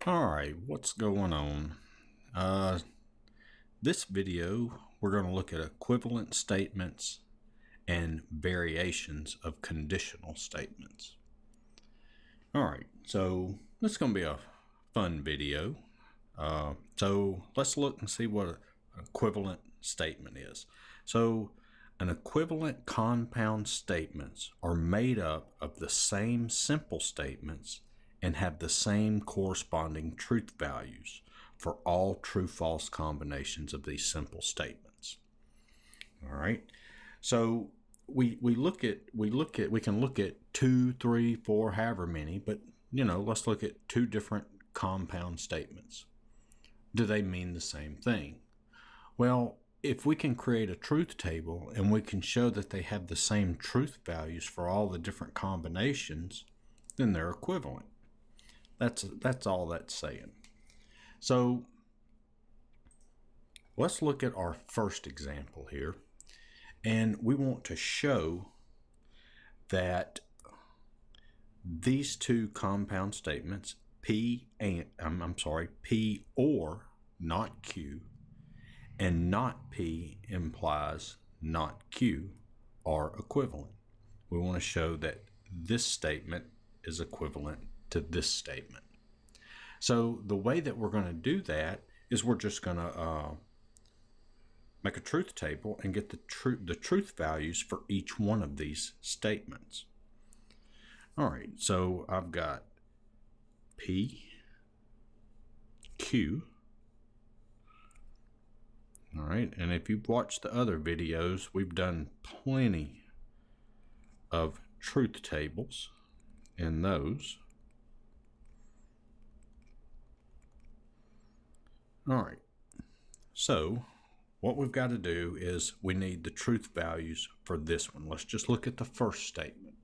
Alright, what's going on? This video, we're going to look at equivalent statements and variations of conditional statements. Alright, so this is going to be a fun video. So let's look and see what an equivalent statement is. So an equivalent compound statements are made up of the same simple statements and have the same corresponding truth values for all true-false combinations of these simple statements. All right. So we can look at 2, 3, 4, however many, but let's look at two different compound statements. Do they mean the same thing? Well, if we can create a truth table and we can show that they have the same truth values for all the different combinations, then they're equivalent. That's all that's saying. So let's look at our first example here, and we want to show that these two compound statements, P or not Q, and not P implies not Q, are equivalent. We want to show that this statement is equivalent to this statement. So the way that we're going to do that is we're just going to make a truth table and get the truth values for each one of these statements. All right, so I've got P, Q. All right, and if you've watched the other videos, we've done plenty of truth tables in those. All right, so what we've got to do is we need the truth values for this one. Let's just look at the first statement.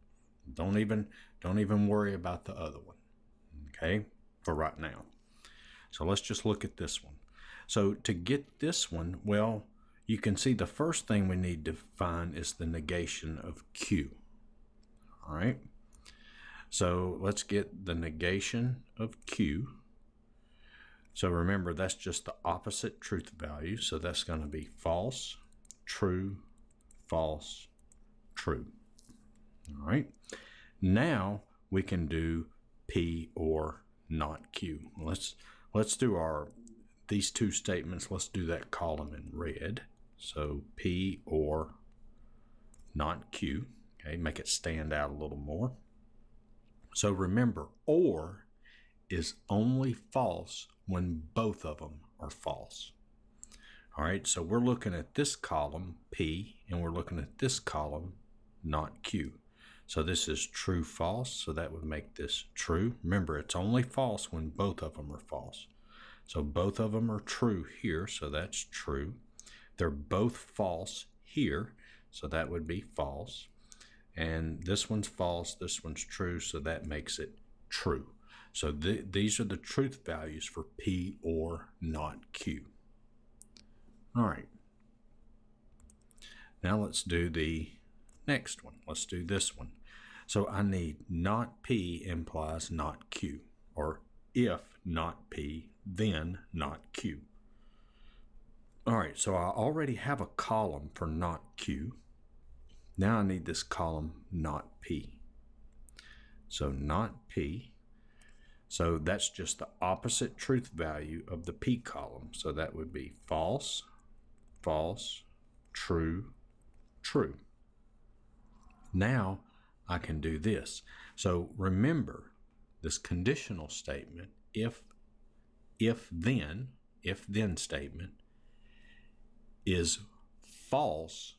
Don't even worry about the other one, okay, for right now. So let's just look at this one. So to get this one, well, you can see the first thing we need to find is the negation of Q. All right, so let's get the negation of Q. So remember, that's just the opposite truth value. So that's going to be false, true, false, true. All right. Now we can do P or not Q. Let's do these two statements. Let's do that column in red. So P or not Q. Okay, make it stand out a little more. So remember, or is only false when both of them are false. All right, so we're looking at this column, P, and we're looking at this column, not Q. So this is true, false, so that would make this true. Remember, it's only false when both of them are false. So both of them are true here, so that's true. They're both false here, so that would be false. And this one's false, this one's true, so that makes it true. So these are the truth values for P or not Q. All right. Now let's do the next one. Let's do this one. So I need not P implies not Q, or if not P, then not Q. All right, so I already have a column for not Q. Now I need this column not P. So not P. So that's just the opposite truth value of the P column. So that would be false, false, true, true. Now I can do this. So remember this conditional statement, if then statement is false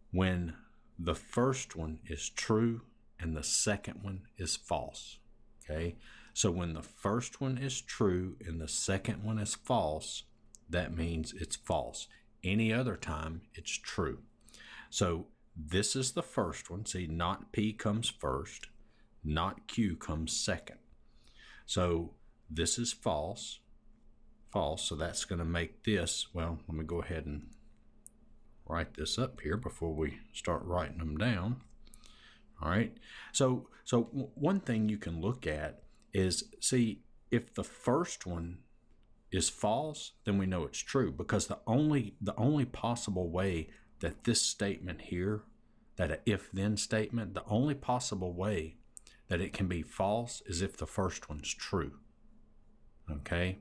when the first one is true and the second one is false. Okay, so when the first one is true and the second one is false, that means it's false. Any other time, it's true. So this is the first one. See, not P comes first, not Q comes second. So this is false, false. So that's going to make this, well, let me go ahead and write this up here before we start writing them down. All right. So one thing you can look at is, see, if the first one is false, then we know it's true, because the only possible way that this statement here, that a if-then statement, the only possible way that it can be false is if the first one's true. Okay?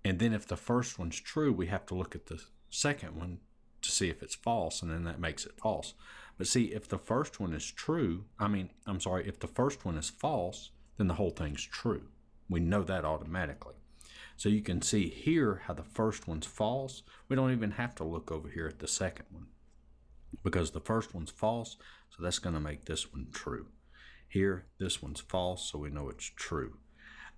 And then if the first one's true, we have to look at the second one to see if it's false, and then that makes it false. But see, if the first one is true, if the first one is false, then the whole thing's true. We know that automatically. So you can see here how the first one's false. We don't even have to look over here at the second one, because the first one's false, so that's going to make this one true. Here, this one's false, so we know it's true.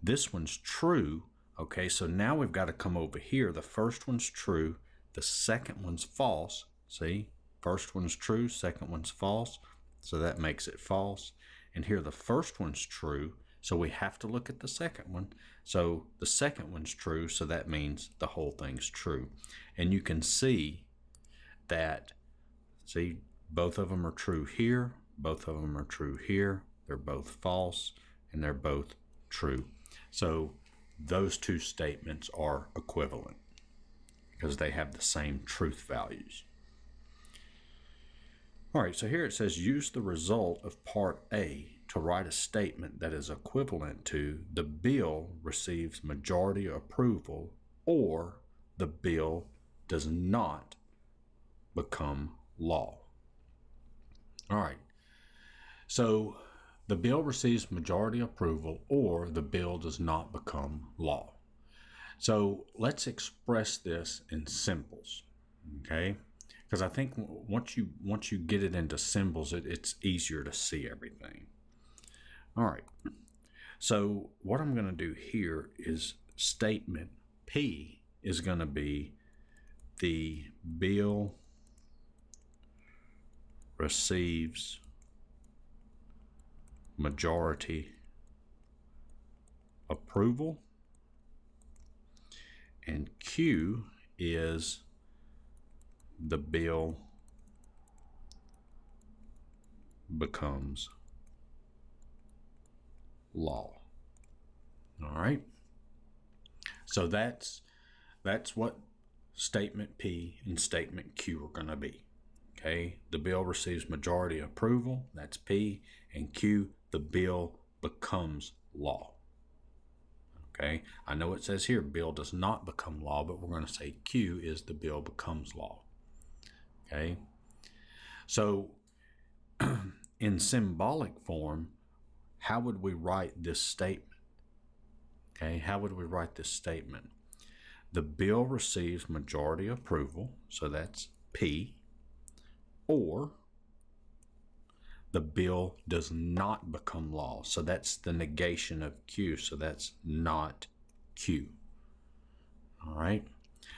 This one's true, okay, so now we've got to come over here. The first one's true, the second one's false. See, first one's true, second one's false, so that makes it false. And here the first one's true, so we have to look at the second one. So the second one's true, so that means the whole thing's true. And you can see that, see, both of them are true here, both of them are true here, they're both false, and they're both true. So those two statements are equivalent because they have the same truth values. All right, so here it says use the result of part A to write a statement that is equivalent to the bill receives majority approval or the bill does not become law. All right, so the bill receives majority approval or the bill does not become law. So let's express this in symbols, okay? Because I think once you get it into symbols, it's easier to see everything. All right, so what I'm going to do here is statement P is going to be the bill receives majority approval, and Q is the bill becomes law. All right, so that's what statement P and statement Q are going to be. Okay, the bill receives majority approval, that's P, and Q, the bill becomes law. Okay, I know it says here bill does not become law, but we're going to say Q is the bill becomes law. Okay, so in symbolic form, how would we write this statement? Okay, how would we write this statement? The bill receives majority approval, so that's P, or the bill does not become law, so that's the negation of Q, so that's not Q. All right,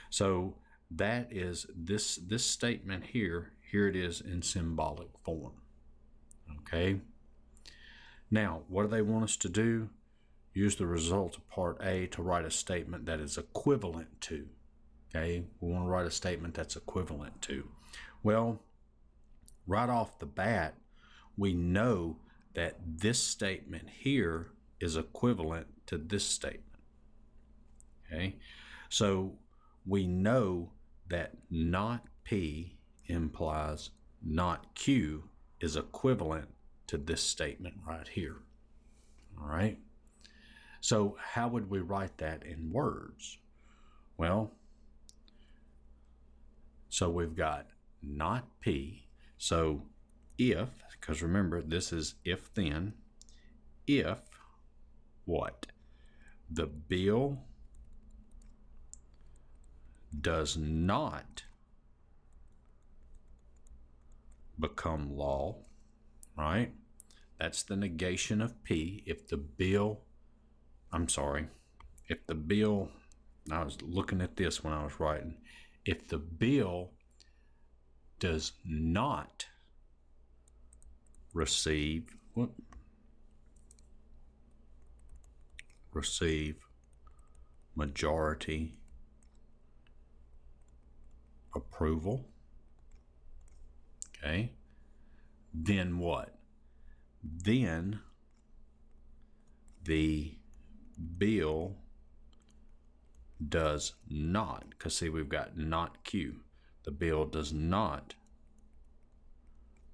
so that is this statement here it is in symbolic form. Okay, now what do they want us to do? Use the result of part A to write a statement that is equivalent to. Okay, we want to write a statement that's equivalent to. Well, right off the bat, we know that this statement here is equivalent to this statement. Okay, so we know that not P implies not Q is equivalent to this statement right here. All right, so how would we write that in words? Well, so we've got not P, so if, because remember this is if then, if what? The bill does not become law, right? That's the negation of P. If the bill, I was looking at this when I was writing, if the bill does not receive majority approval, okay, then what? Then the Bill does not, because see, we've got not Q. The bill does not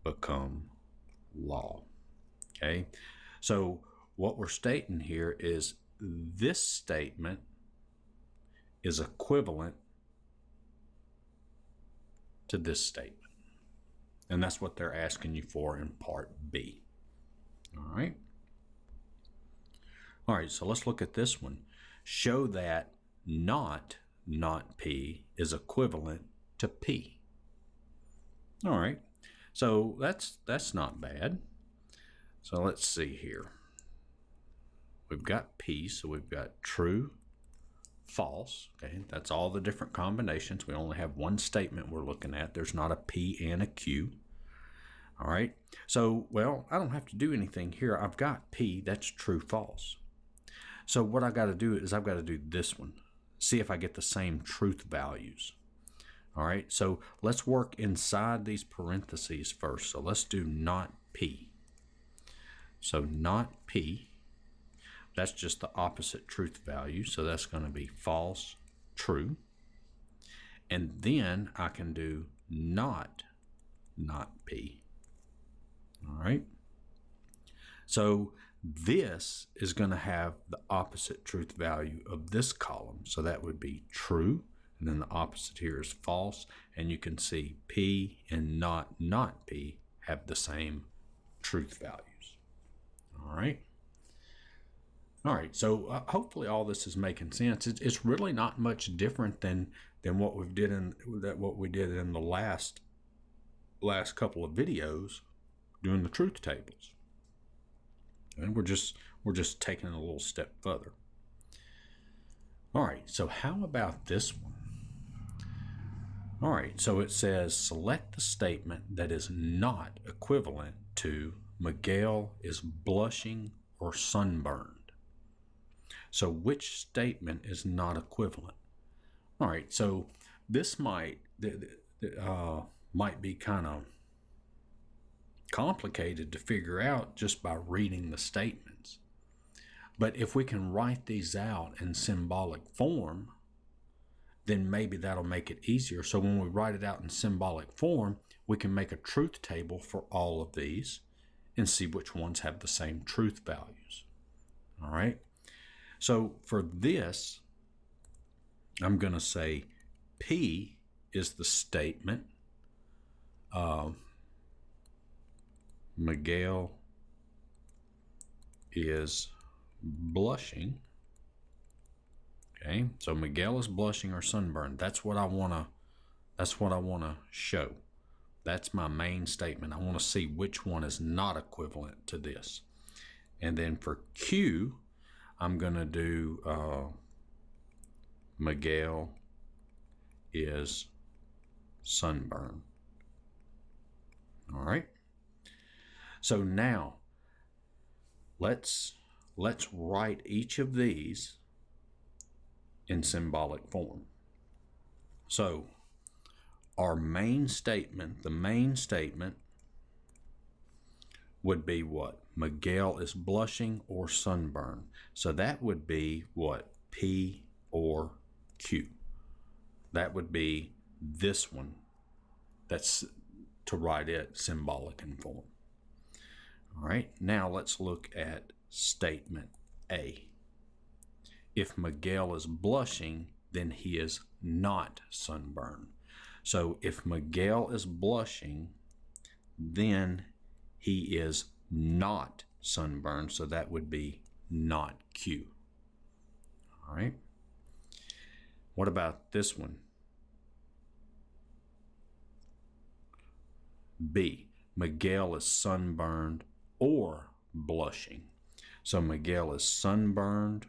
become law. Okay, so what we're stating here is this statement is equivalent to this statement. And that's what they're asking you for in part B. All right. All right, so let's look at this one. Show that not P is equivalent to P. All right, so that's not bad. So let's see here. We've got P, so we've got true, false. Okay, that's all the different combinations. We only have one statement we're looking at. There's not a P and a Q. All right, so, well, I don't have to do anything here. I've got P, that's true, false. So what I got to do is I've got to do this one. See if I get the same truth values. All right, so let's work inside these parentheses first. So let's do not P. So not P, that's just the opposite truth value. So that's going to be false, true. And then I can do not P. All right. So this is going to have the opposite truth value of this column. So that would be true. And then the opposite here is false. And you can see P and not P have the same truth values. All right. All right. So hopefully all this is making sense. It's really not much different than what we did in the last couple of videos doing the truth tables. And we're just taking it a little step further. All right, so how about this one? All right, so it says select the statement that is not equivalent to Miguel is blushing or sunburned. So which statement is not equivalent? All right, so this might be kind of complicated to figure out just by reading the statements. But if we can write these out in symbolic form, then maybe that'll make it easier. So when we write it out in symbolic form, we can make a truth table for all of these and see which ones have the same truth values. All right. So for this, I'm going to say P is the statement of Miguel is blushing. Okay, so Miguel is blushing or sunburned. That's what I wanna show. That's my main statement. I want to see which one is not equivalent to this. And then for Q, I'm gonna do Miguel is sunburned. All right. So now let's write each of these in symbolic form. So our main statement, the main statement would be what? Miguel is blushing or sunburned. So that would be what? P or Q. That would be this one. That's to write it symbolic in form. All right, now let's look at statement A. If Miguel is blushing, then he is not sunburned. So if Miguel is blushing, then he is not sunburned. So that would be not Q. All right. What about this one? B. Miguel is sunburned or blushing. So Miguel is sunburned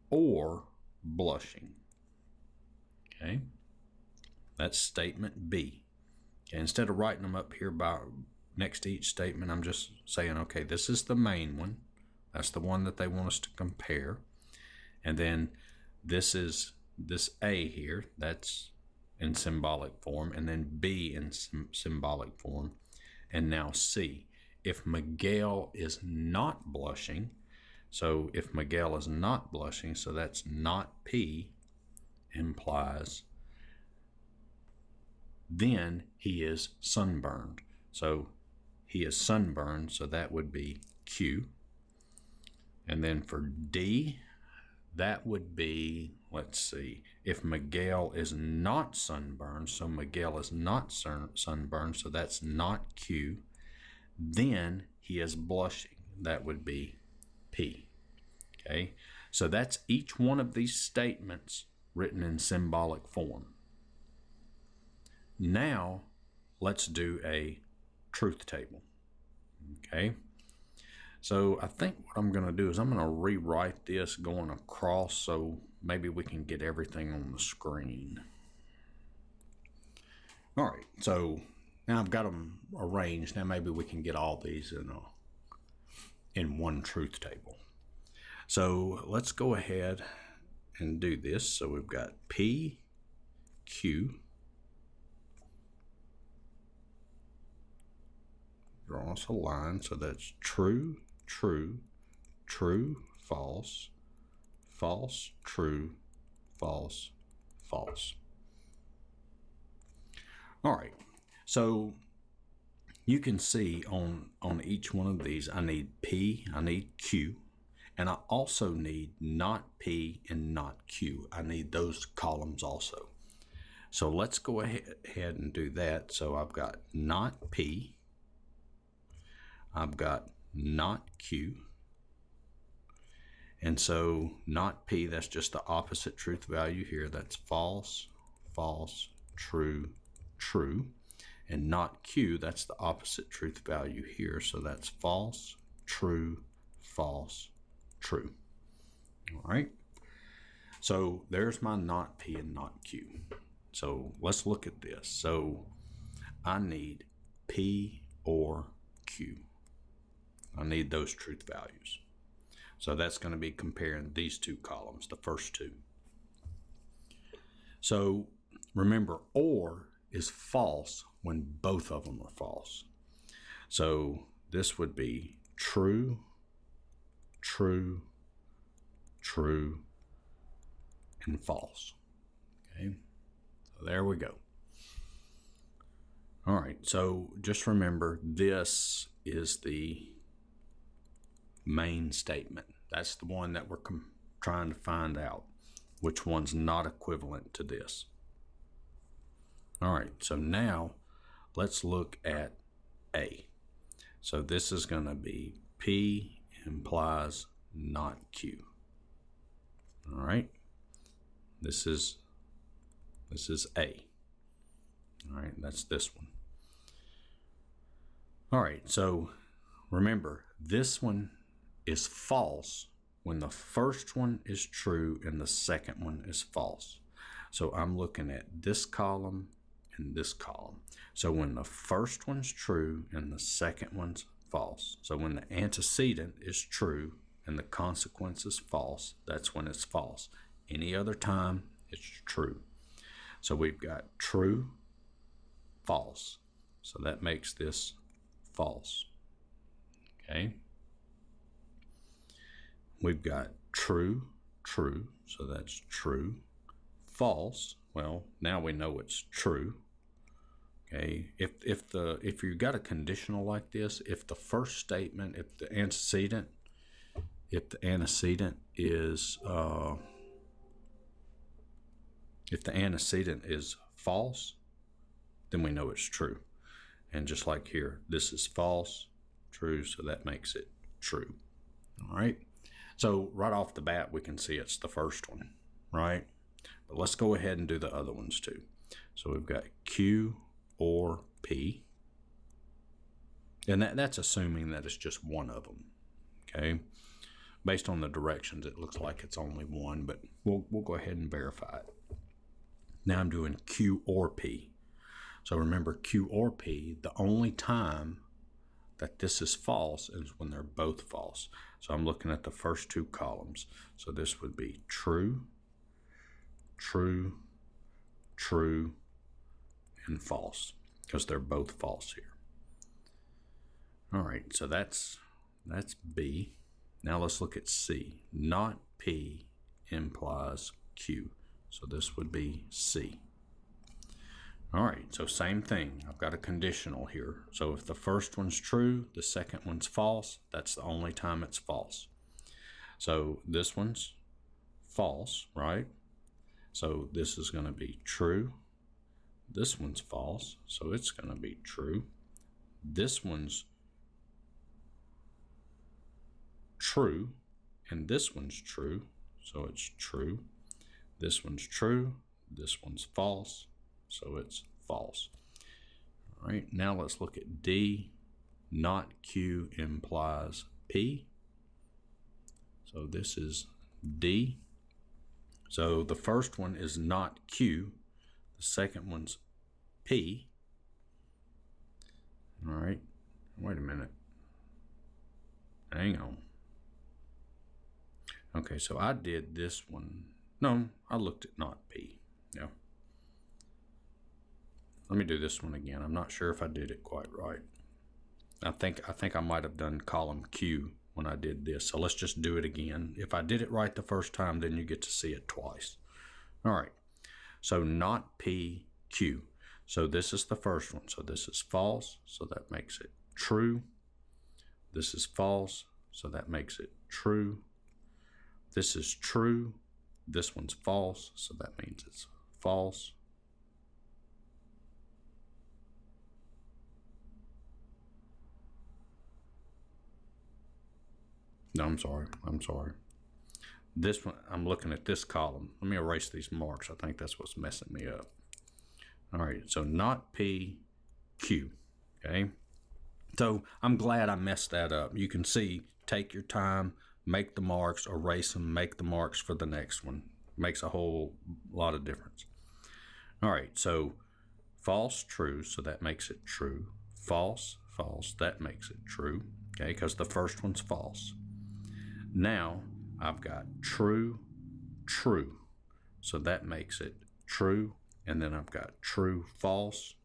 or blushing. Okay. That's statement B. Okay. Instead of writing them up here by next to each statement, I'm just saying, okay, this is the main one. That's the one that they want us to compare. And then this is this A here. That's in symbolic form, and then B in symbolic form, and now C. If Miguel is not blushing, So if Miguel is not blushing, so that's not P, implies then he is sunburned. So he is sunburned, so that would be Q. And then for D, that would be, let's see, if Miguel is not sunburned, so Miguel is not sunburned, so that's not Q, then he is blushing. That would be P. Okay, so that's each one of these statements written in symbolic form. Now, let's do a truth table. Okay, so I think what I'm going to do is I'm going to rewrite this going across so maybe we can get everything on the screen. All right, so now I've got them arranged. Now maybe we can get all these in one truth table. So let's go ahead and do this. So we've got P, Q, draw us a line, so that's true, true, true, false, false, true, false, false. All right, so you can see on each one of these, I need P, I need Q, and I also need not P and not Q. I need those columns also. So let's go ahead and do that. So I've got not P, I've got not Q, and so not P, that's just the opposite truth value here. That's false, false, true, true. And not Q, that's the opposite truth value here. So that's false, true, false, true. All right. So there's my not P and not Q. So let's look at this. So I need P or Q. I need those truth values. So that's going to be comparing these two columns, the first two. So remember, or is false when both of them are false. So this would be true, true, true, and false. Okay, so there we go. All right, so just remember, this is the main statement. That's the one that we're trying to find out which one's not equivalent to this. All right, so now let's look at A. So this is going to be P implies not Q. All right, this is A. All right, that's this one. All right, so remember, this one is false when the first one is true and the second one is false. So I'm looking at this column and this column. So when the first one's true and the second one's false. So when the antecedent is true and the consequence is false, that's when it's false. Any other time, it's true. So we've got true, false. So that makes this false. Okay. We've got true, true. So that's true. False. Well, now we know it's true. Okay. If you got a conditional like this, if the first statement, if the antecedent is false, then we know it's true. And just like here, this is false, true, so that makes it true. All right. So right off the bat, we can see it's the first one, right? But let's go ahead and do the other ones too. So we've got Q or P. And that's assuming that it's just one of them, okay? Based on the directions, it looks like it's only one, but we'll go ahead and verify it. Now I'm doing Q or P. So remember, Q or P, the only time that this is false is when they're both false. So I'm looking at the first two columns. So this would be true, true, true, and false, because they're both false here. All right, so that's B. Now let's look at C. Not P implies Q. So this would be C. All right, so same thing. I've got a conditional here. So if the first one's true, the second one's false, that's the only time it's false. So this one's false, right? So this is going to be true. This one's false, so it's going to be true. This one's true, and this one's true, so it's true. This one's true, this one's false, so it's false. All right, now let's look at D. Not Q implies P. So this is D. So the first one is not Q. The second one's P. All right, wait a minute. Hang on. Okay, so I did this one. No, I looked at not P. Yeah. Let me do this one again. I'm not sure if I did it quite right. I think I might have done column Q when I did this. So let's just do it again. If I did it right the first time, then you get to see it twice. All right. So not P, Q. So this is the first one. So this is false. So that makes it true. This is false. So that makes it true. This is true. This one's false. So that means it's false. No, I'm sorry. This one, I'm looking at this column. Let me erase these marks. I think that's what's messing me up. All right, so not P, Q, okay? So I'm glad I messed that up. You can see, take your time, make the marks, erase them, make the marks for the next one. Makes a whole lot of difference. All right, so false, true, so that makes it true. False, false, that makes it true, okay, because the first one's false. Now I've got true, true, so that makes it true, and then I've got true, false,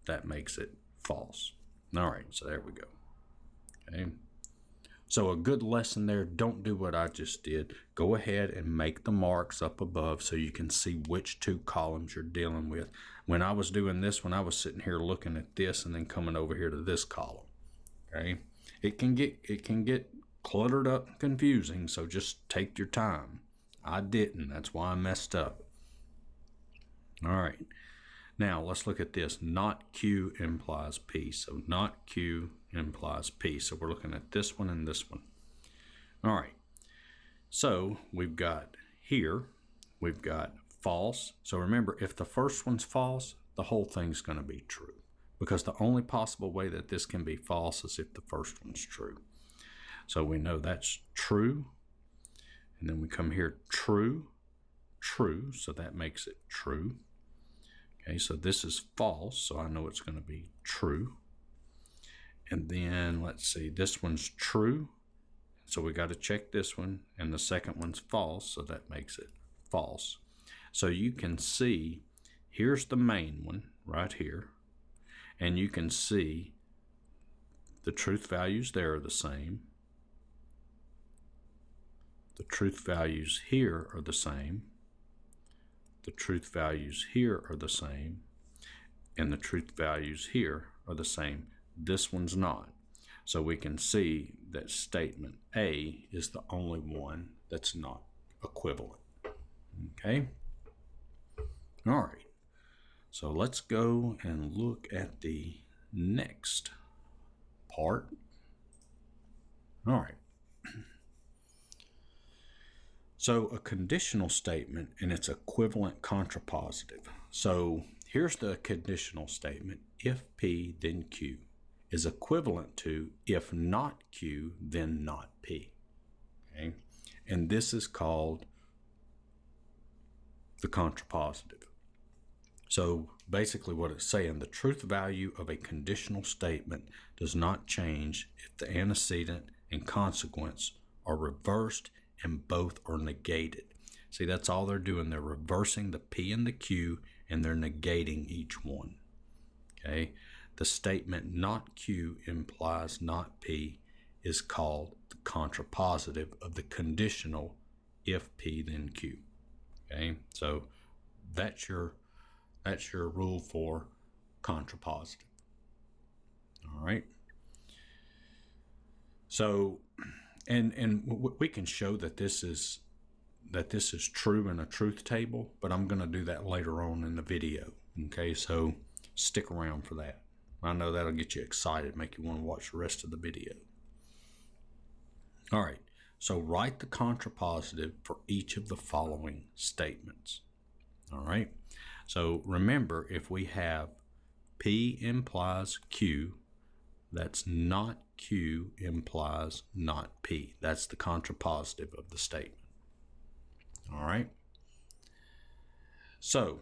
that makes it false. All right, so there we go. Okay. So a good lesson there, don't do what I just did. Go ahead and make the marks up above so you can see which two columns you're dealing with. When I was doing this one, I was sitting here looking at this and then coming over here to this column. Okay. It can get cluttered up and confusing, so just take your time. I didn't. That's why I messed up. All right. Now let's look at this. Not Q implies P. So not Q implies P. So we're looking at this one and this one. All right. So we've got here, we've got false. So remember, if the first one's false, the whole thing's going to be true, because the only possible way that this can be false is if the first one's true. So we know that's true. And then we come here, true, true. So that makes it true. Okay, so this is false, so I know it's going to be true. And then let's see, this one's true. So we got to check this one. And the second one's false, so that makes it false. So you can see, here's the main one right here. And you can see the truth values there are the same. The truth values here are the same. The truth values here are the same. And the truth values here are the same. This one's not. So we can see that statement A is the only one that's not equivalent. Okay? All right. So let's go and look at the next part. All right. So a conditional statement and its equivalent contrapositive. So here's the conditional statement. If P, then Q is equivalent to if not Q, then not P. Okay? And this is called the contrapositive. So basically what it's saying, the truth value of a conditional statement does not change if the antecedent and consequence are reversed and both are negated. See, that's all they're doing. They're reversing the P and the Q, and they're negating each one. Okay? The statement not Q implies not P is called the contrapositive of the conditional if P then Q. Okay, so that's your rule for contrapositive. All right. So, and we can show that this is true in a truth table, but I'm going to do that later on in the video. Okay, so stick around for that. I know that'll get you excited, make you want to watch the rest of the video. All right, so write the contrapositive for each of the following statements. All right, so remember, if we have P implies Q, that's not Q implies not P. That's the contrapositive of the statement. All right. So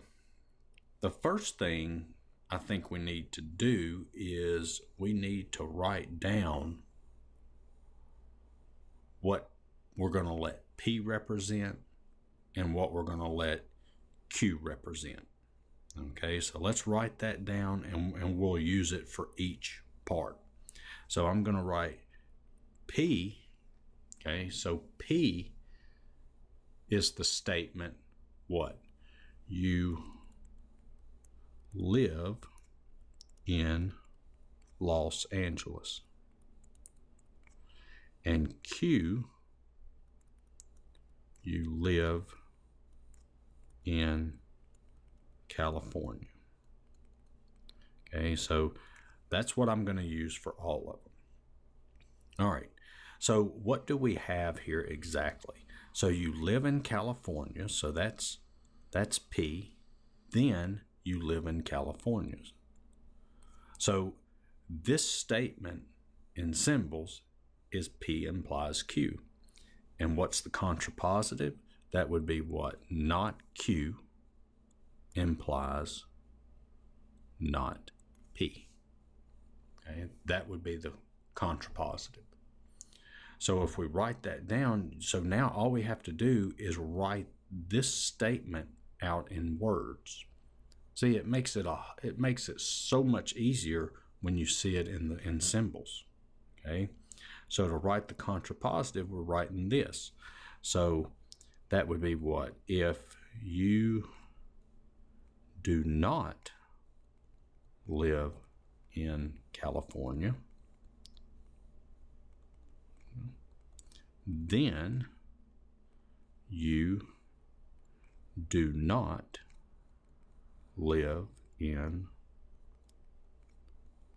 the first thing I think we need to do is we need to write down what we're going to let P represent and what we're going to let Q represent. Okay, so let's write that down and we'll use it for each part. So I'm going to write P. Okay, so P is the statement, what? You live in Los Angeles. And Q, you live in California. Okay, so that's what I'm going to use for all of them. All right, so what do we have here exactly? So you live in California, so that's P. Then you live in California. So this statement in symbols is P implies Q. And what's the contrapositive? That would be what? Not Q implies not P. Okay, that would be the contrapositive. So if we write that down, so now all we have to do is write this statement out in words. See, it makes it so much easier when you see it in symbols. Okay, so to write the contrapositive, we're writing this. So that would be what? If you do not live in California, then you do not live in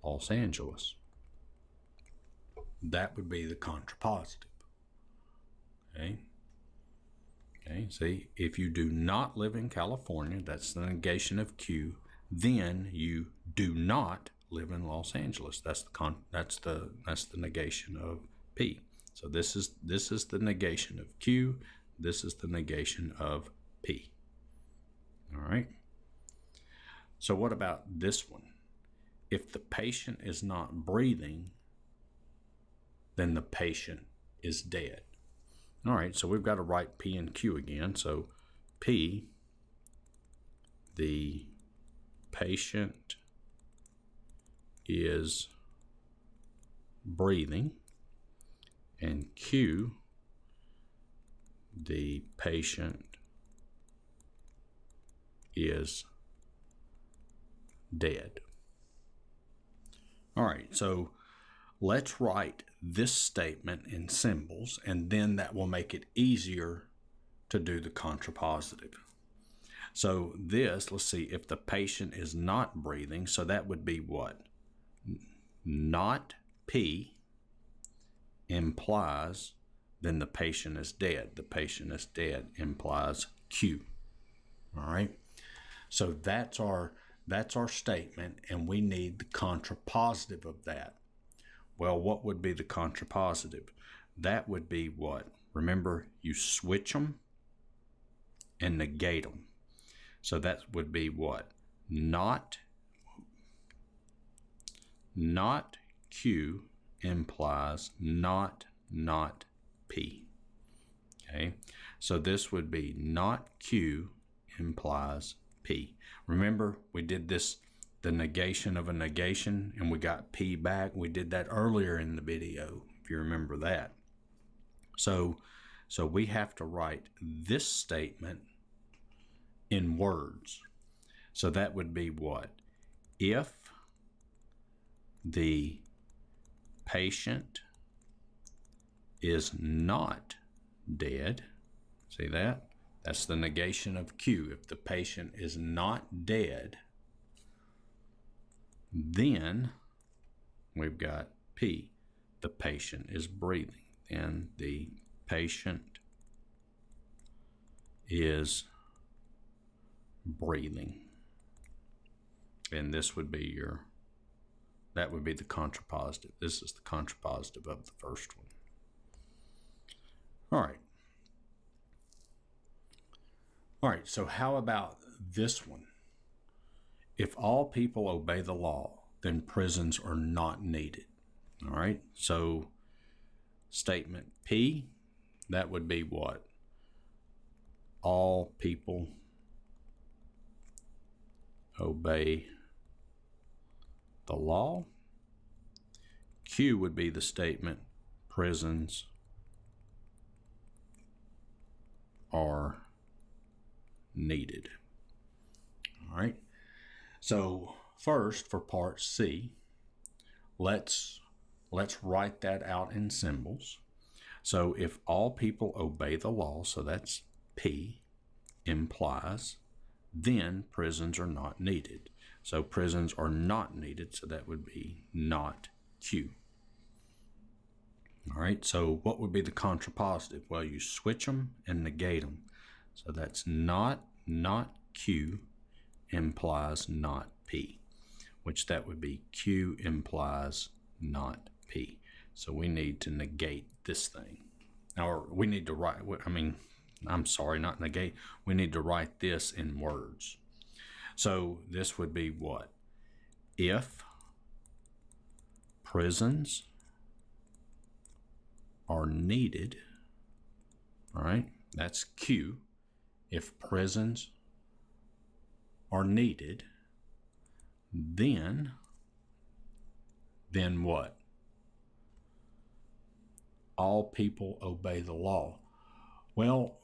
Los Angeles. That would be the contrapositive. Okay. Okay, see, if you do not live in California, that's the negation of Q, then you do not live in Los Angeles. That's the negation of P. So this is the negation of Q, this is the negation of P. All right. So what about this one? If the patient is not breathing, then the patient is dead. All right, so we've got to write P and Q again. So P, the patient is breathing, and Q, the patient is dead. All right, so let's write this statement in symbols, and then that will make it easier to do the contrapositive. So this, let's see, if the patient is not breathing, so that would be what? Not P implies then the patient is dead. The patient is dead implies Q. All right. So that's our statement, and we need the contrapositive of that. Well, what would be the contrapositive? That would be what? Remember, you switch them and negate them. So that would be what? Not Q implies not P. Okay, so this would be not Q implies P. Remember, we did this, the negation of a negation, and we got P back. We did that earlier in the video. if you remember that. So we have to write this statement in words. So that would be what? If the patient is not dead, see that? That's the negation of Q. If the patient is not dead, then we've got P. The patient is breathing. And the patient is breathing. And this would be that would be the contrapositive. This is the contrapositive of the first one. All right. All right, so how about this one? If all people obey the law, then prisons are not needed. All right, so statement P, that would be what? All people obey the law. Q would be the statement prisons are needed. All right, so first for part C, let's write that out in symbols. So if all people obey the law, so that's P, implies then prisons are not needed. So prisons are not needed, so that would be not Q. All right, so what would be the contrapositive? Well, you switch them and negate them. So that's not Q implies not P, which that would be Q implies not P. So we need to negate this thing. Or we need to write, I'm sorry, not negate. We need to write this in words. So this would be what? If prisons are needed, all right, that's Q. If prisons are needed, then what? All people obey the law. Well,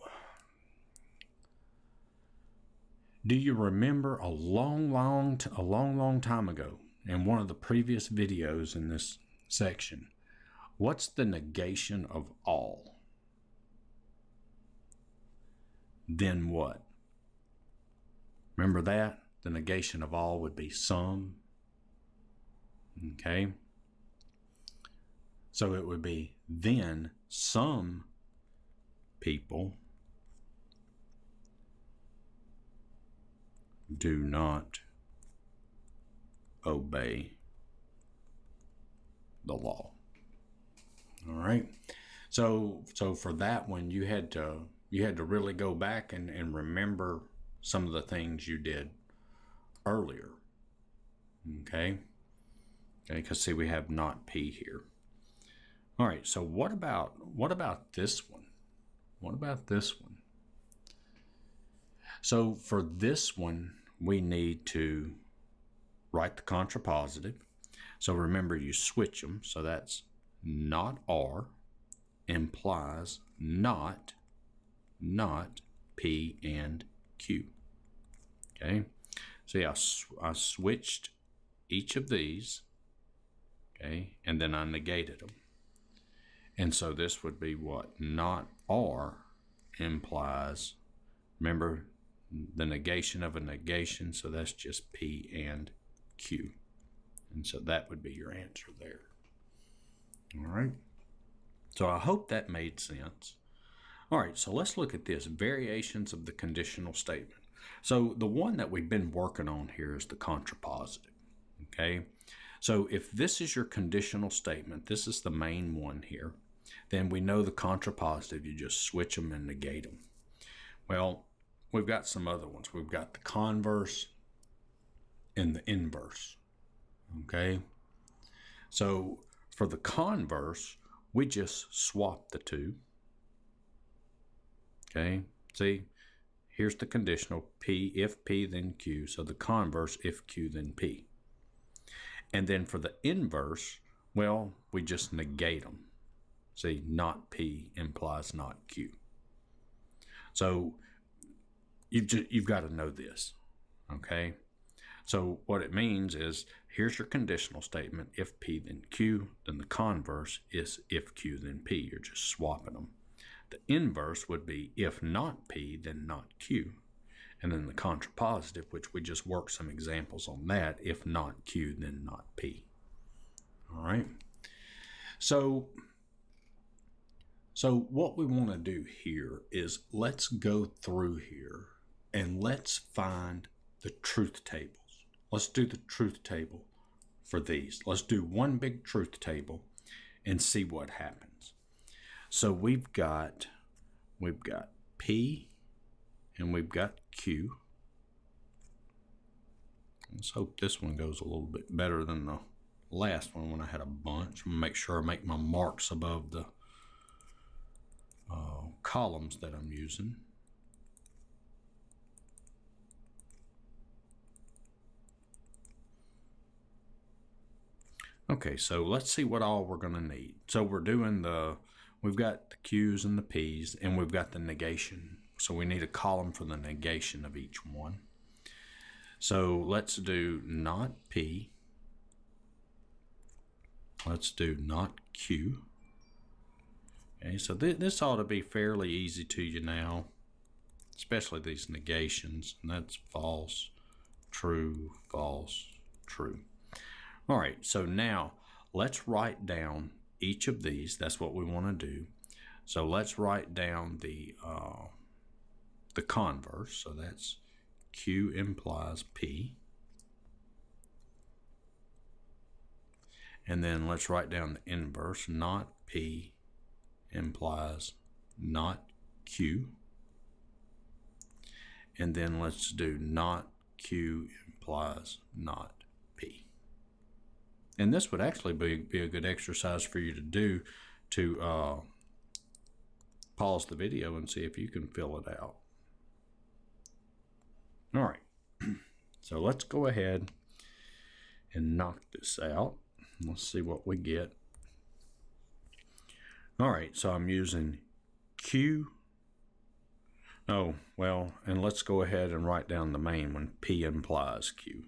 do you remember a long time ago in one of the previous videos in this section, what's the negation of all? Then what? Remember that? The negation of all would be some. Okay? So it would be then some people do not obey the law. All right. So for that one, you had to really go back and remember some of the things you did earlier. Okay. Because see, we have not P here. All right. So what about this one? What about this one? So for this one, we need to write the contrapositive. So remember, you switch them. So that's not R implies not P and Q. Okay. So yeah, I switched each of these. Okay. And then I negated them. And so this would be what? Not R implies, remember, the negation of a negation, so that's just P and Q. And so that would be your answer there. All right. So I hope that made sense. All right, so let's look at this, variations of the conditional statement. So the one that we've been working on here is the contrapositive, okay? So if this is your conditional statement, this is the main one here, then we know the contrapositive, you just switch them and negate them. Well, we've got some other ones. We've got the converse and the inverse, okay? So for the converse, we just swap the two, okay? See, here's the conditional, P, if P, then Q. So the converse, if Q, then P. And then for the inverse, well, we just negate them. See, not P implies not Q. So you've got to know this, okay? So what it means is, here's your conditional statement. If P, then Q. Then the converse is if Q, then P. You're just swapping them. The inverse would be if not P, then not Q. And then the contrapositive, which we just worked some examples on that, if not Q, then not P. All right. So what we want to do here is let's go through here and let's find the truth tables. Let's do the truth table for these. Let's do one big truth table and see what happens. So we've got P and we've got Q. Let's hope this one goes a little bit better than the last one when I had a bunch. I'm gonna make sure I make my marks above the columns that I'm using. Okay, so let's see what all we're going to need. So we've got the Q's and the P's, and we've got the negation. So we need a column for the negation of each one. So let's do not P. Let's do not Q. Okay, so this ought to be fairly easy to you now, especially these negations. And that's false, true, false, true. All right, so now let's write down each of these. That's what we want to do. So let's write down the converse. So that's Q implies P. And then let's write down the inverse. Not P implies not Q. And then let's do not Q implies not P. And this would actually be a good exercise for you to do, to pause the video and see if you can fill it out. All right, so let's go ahead and knock this out. Let's see what we get. All right, so I'm using Q. Oh, well, and let's go ahead and write down the main one, P implies Q.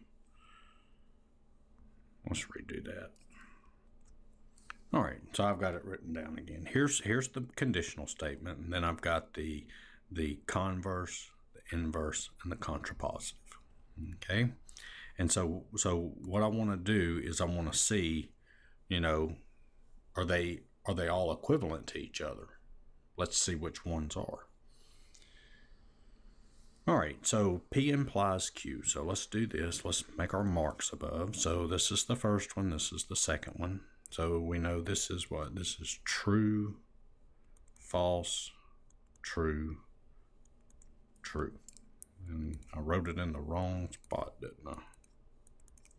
Let's redo that. All right, so I've got it written down again. Here's the conditional statement, and then I've got the converse, the inverse, and the contrapositive. Okay, and so what I want to do is I want to see, are they all equivalent to each other? Let's see which ones are. All right, so P implies Q. So let's do this. Let's make our marks above. So this is the first one. This is the second one. So we know this is what? This is true, false, true, true. And I wrote it in the wrong spot, didn't I?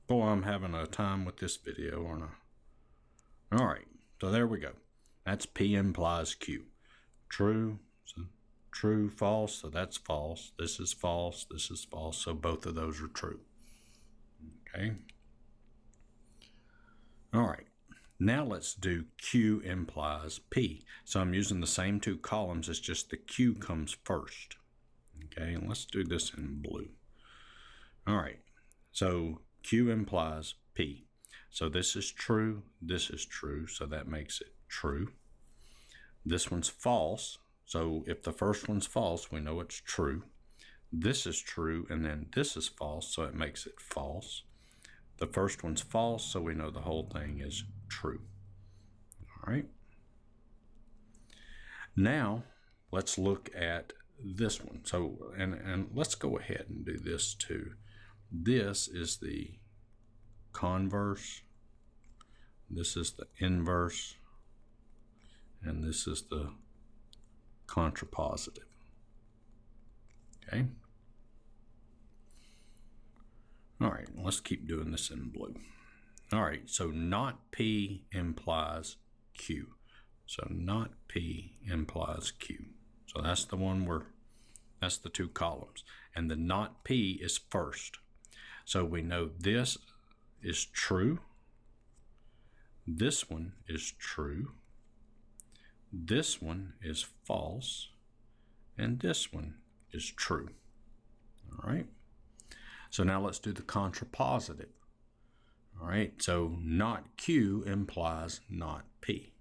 Boy, I'm having a time with this video, aren't I? All right, so there we go. That's P implies Q. True. So true, false, so that's false. This is false, this is false, so both of those are true. Okay. All right, now let's do Q implies P. So I'm using the same two columns, it's just the Q comes first. Okay, and let's do this in blue. All right, so Q implies P. So this is true, so that makes it true. This one's false. So if the first one's false, we know it's true. This is true, and then this is false, so it makes it false. The first one's false, so we know the whole thing is true. All right. Now, let's look at this one. So, and let's go ahead and do this too. This is the converse. This is the inverse. And this is the contrapositive. Okay. All right, let's keep doing this in blue. All right, so not P implies Q. So not P implies Q. So that's the one that's the two columns. And the not P is first. So we know this is true. This one is true. this one is false, and this one is true. All right. So now let's do the contrapositive. All right. So not Q implies not P.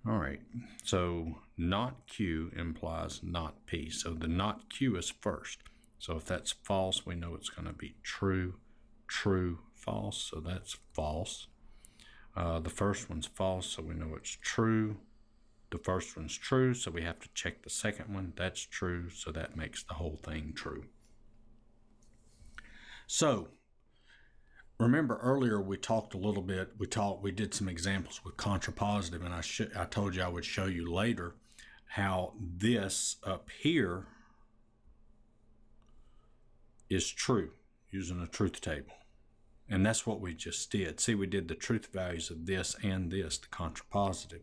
All right. So not Q implies not P. So the not Q is first. So if that's false, we know it's going to be true, true, false. So that's false. The first one's false, so we know it's true. The first one's true, so we have to check the second one. That's true, so that makes the whole thing true. So remember earlier we talked a little bit, we did some examples with contrapositive, and I told you I would show you later how this up here is true using a truth table. And that's what we just did. See, we did the truth values of this and this, the contrapositive,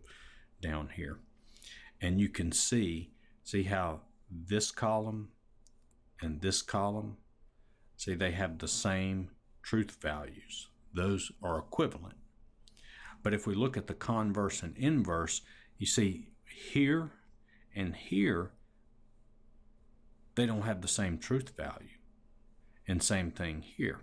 down here. And you can see how this column and this column, see, they have the same truth values. Those are equivalent. But if we look at the converse and inverse, you see here and here, they don't have the same truth value. And same thing here.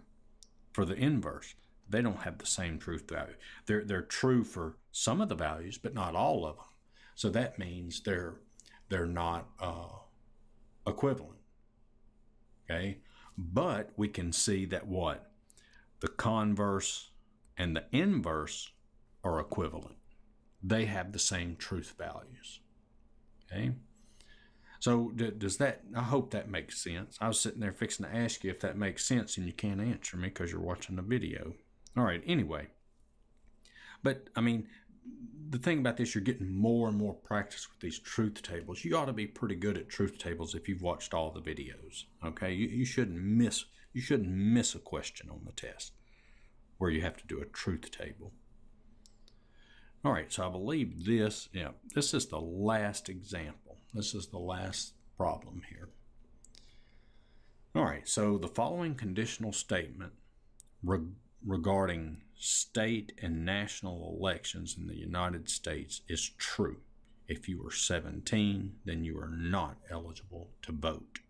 For the inverse, they don't have the same truth value. They're true for some of the values, but not all of them. So that means they're not equivalent. Okay, but we can see that what the converse and the inverse are equivalent. They have the same truth values. Okay. So does that, I hope that makes sense. I was sitting there fixing to ask you if that makes sense, and you can't answer me because you're watching the video. All right, anyway. But, I mean, the thing about this, you're getting more and more practice with these truth tables. You ought to be pretty good at truth tables if you've watched all the videos, okay? You shouldn't miss a question on the test where you have to do a truth table. All right, so I believe this is the last example. This is the last problem here. All right, so the following conditional statement regarding state and national elections in the United States is true. If you are 17, then you are not eligible to vote.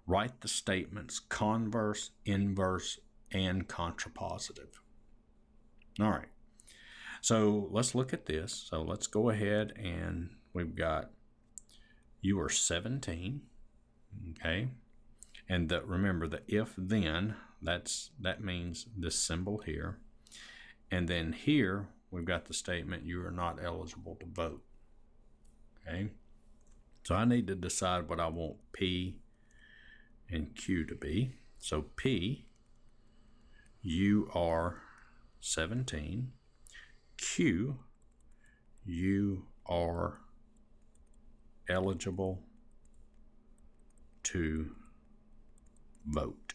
Write the statements converse, inverse, and contrapositive. All right. So let's look at this. So let's go ahead, and we've got you are 17, okay? And remember the if then, that means this symbol here. And then here we've got the statement you are not eligible to vote. Okay? So I need to decide what I want P and Q to be. So P, you are 17. Q, you are eligible to vote.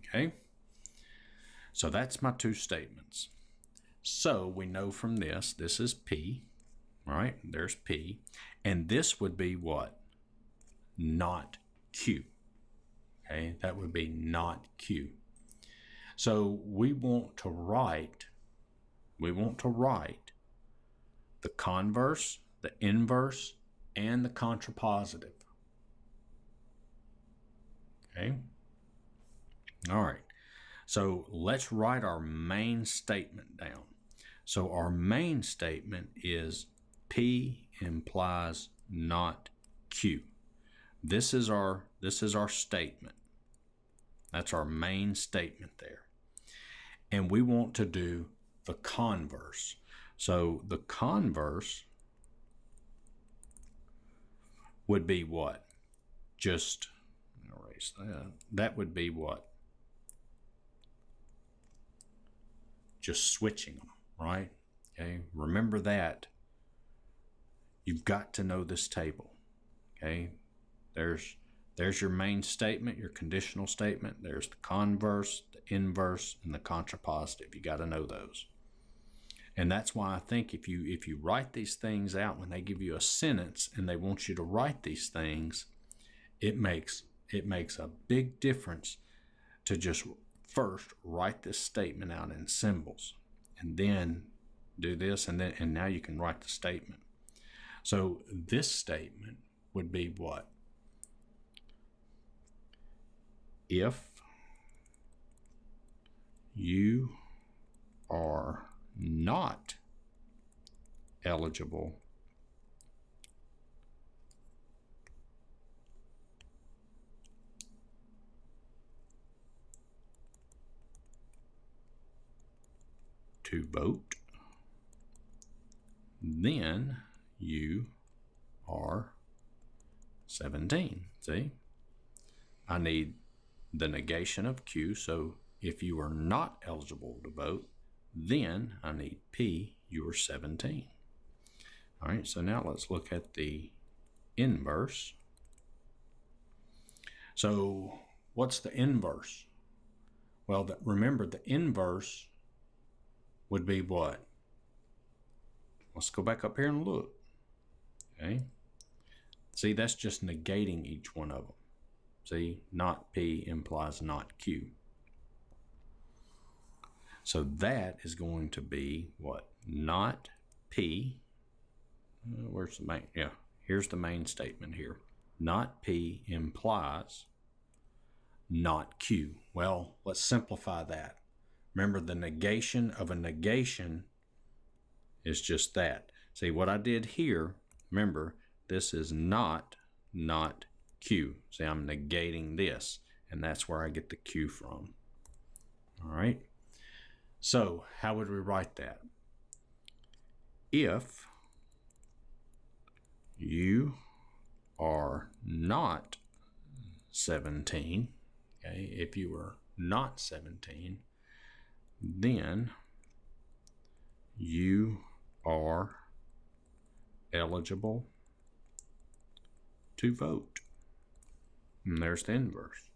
Okay? So that's my two statements. So we know from this is P, all right? There's P. And this would be what? Not Q. Okay? That would be not Q. So we want to write the converse, the inverse, and the contrapositive. Okay? All right. So let's write our main statement down. So our main statement is P implies not Q. This is our statement. That's our main statement there. And we want to do the converse. So the converse would be what? Just erase that. That would be what? Just switching them, right? Okay, remember that. You've got to know this table. Okay, there's your main statement, your conditional statement. There's the converse, the inverse, and the contrapositive. You got to know those. And that's why I think if you write these things out when they give you a sentence and they want you to write these things, it makes a big difference to just first write this statement out in symbols and then do this, and now you can write the statement. So this statement would be what? If you are not eligible to vote, then you are 17. See? I need the negation of Q, so if you are not eligible to vote, then I need P, you are 17. All right, so now let's look at the inverse. So what's the inverse? Well, remember the inverse would be what? Let's go back up here and look. Okay. See, that's just negating each one of them. See, not P implies not Q. So that is going to be what? Not P. Where's the main? Yeah, here's the main statement here. Not P implies not Q. Well, let's simplify that. Remember, the negation of a negation is just that. See, what I did here, remember, this is not Q. See, I'm negating this, and that's where I get the Q from. All right. So how would we write that? If you are not 17, okay, if you are not 17, then you are eligible to vote. And there's the inverse.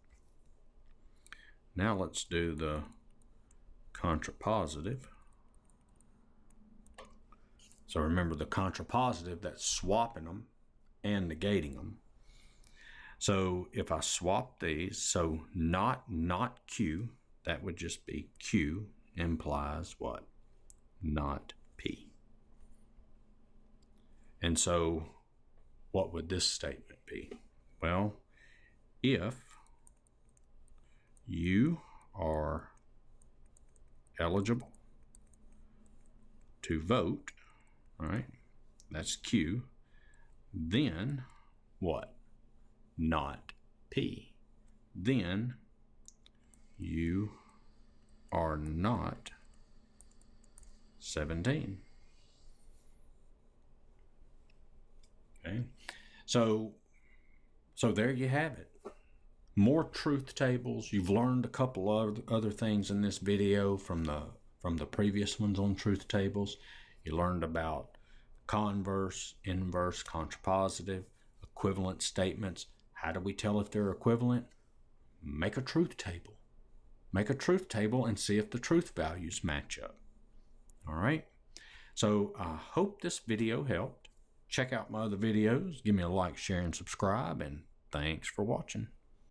Now let's do the contrapositive. So remember, the contrapositive, that's swapping them and negating them. So if I swap these, so not Q, that would just be Q implies what? Not P. And so what would this statement be? Well, if you are eligible to vote, all right, that's Q, then what? Not P. Then you are not 17. Okay, so there you have it. More truth tables. You've learned a couple of other things in this video from the previous ones on truth tables. You learned about converse, inverse, contrapositive, equivalent statements. How do we tell if they're equivalent? Make a truth table. Make a truth table and see if the truth values match up. All right. So I hope this video helped. Check out my other videos. Give me a like, share, and subscribe. And thanks for watching.